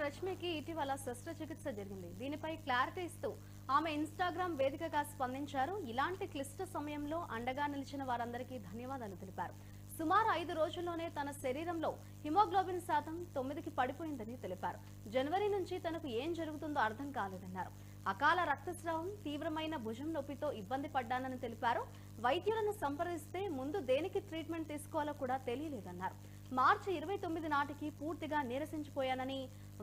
రష్మికి ఇటీవల శస్త్రచికిత్స జరిగింది. దీనిపై క్లారిటీ ఇస్తూ ఆమె ఇన్‌స్టాగ్రామ్ వేదికగా స్పందించారు. ఇలాంటి క్లిష్ట సమయంలో అండగా నిలిచిన వారందరికీ ధన్యవాదాలు తెలిపారు. సుమారు 5 రోజుల్లోనే తన శరీరంలో హిమోగ్లోబిన్ శాతం 9కి పడిపోయిందని తెలిపారు. జనవరి నుంచి తనకు ఏం జరుగుతుందో అర్థం కాలేదన్నారు. అకాల రక్తస్రావం, తీవ్రమైన భుజం నొప్పితో ఇబ్బంది పడ్డానని తెలిపారు. వైద్యులను సంప్రదిస్తే ముందు దేనికి ట్రీట్మెంట్ తీసుకోవాలో కూడా తెలియలేదన్నారు. మార్చి 29 నాటికి పూర్తిగా నీరసించిపోయానని,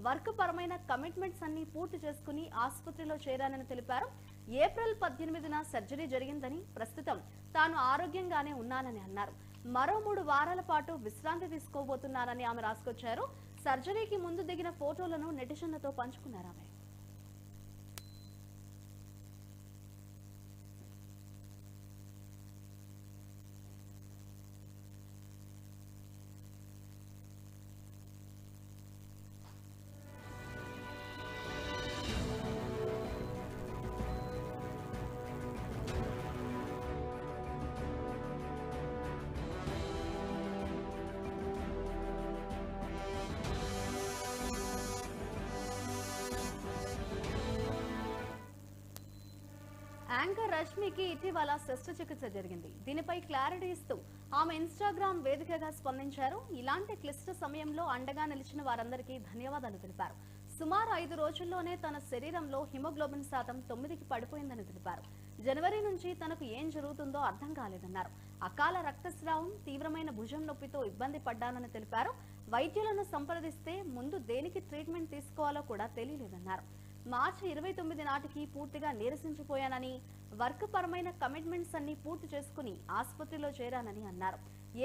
వర్క్ పరమైన కమిట్మెంట్స్ అన్ని పూర్తి చేసుకుని ఆసుపత్రిలో చేరానని తెలిపారు. ఏప్రిల్ 18న సర్జరీ జరిగిందని, ప్రస్తుతం తాను ఆరోగ్యంగానే ఉన్నానని అన్నారు. మరో 3 వారాల పాటు విశ్రాంతి తీసుకోబోతున్నానని ఆమె రాసుకొచ్చారు. సర్జరీకి ముందు దిగిన ఫోటోలను నెటిజన్లతో పంచుకున్నారు ఆమె. యాంకర్ రష్మికి ఇటీవల శస్త్రచికిత్స జరిగింది. దీనిపై క్లారిటీ ఇస్తూ ఆమె ఇన్‌స్టాగ్రామ్ వేదికగా స్పందించారు. ఇలాంటి క్లిష్ట సమయంలో అండగా నిలిచిన వారందరికీ ధన్యవాదాలు తెలిపారు. సుమారు 5 రోజుల్లోనే తన శరీరంలో హిమోగ్లోబిన్ శాతం 9కి పడిపోయిందని తెలిపారు. జనవరి నుంచి తనకు ఏం జరుగుతుందో అర్థం కాలేదన్నారు. అకాల రక్తస్రావం, తీవ్రమైన భుజం నొప్పితో ఇబ్బంది పడ్డానని తెలిపారు. వైద్యులను సంప్రదిస్తే ముందు దేనికి ట్రీట్మెంట్ తీసుకోవాలో కూడా తెలియలేదన్నారు. మార్చి 29 నాటికి పూర్తిగా నీరసించిపోయానని, వర్క్ పరమైన కమిట్మెంట్స్ అన్ని పూర్తి చేసుకుని ఆసుపత్రిలో చేరానని అన్నారు.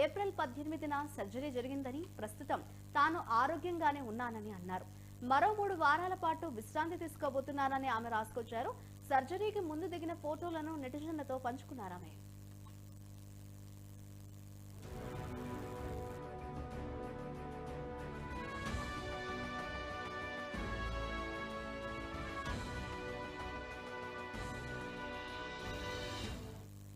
ఏప్రిల్ 18న సర్జరీ జరిగిందని, ప్రస్తుతం తాను ఆరోగ్యంగానే ఉన్నానని అన్నారు. మరో 3 వారాల పాటు విశ్రాంతి తీసుకోబోతున్నానని ఆమె రాసుకొచ్చారు. సర్జరీకి ముందు దిగిన ఫోటోలను నెటిజన్లతో పంచుకున్నారు ఆమె.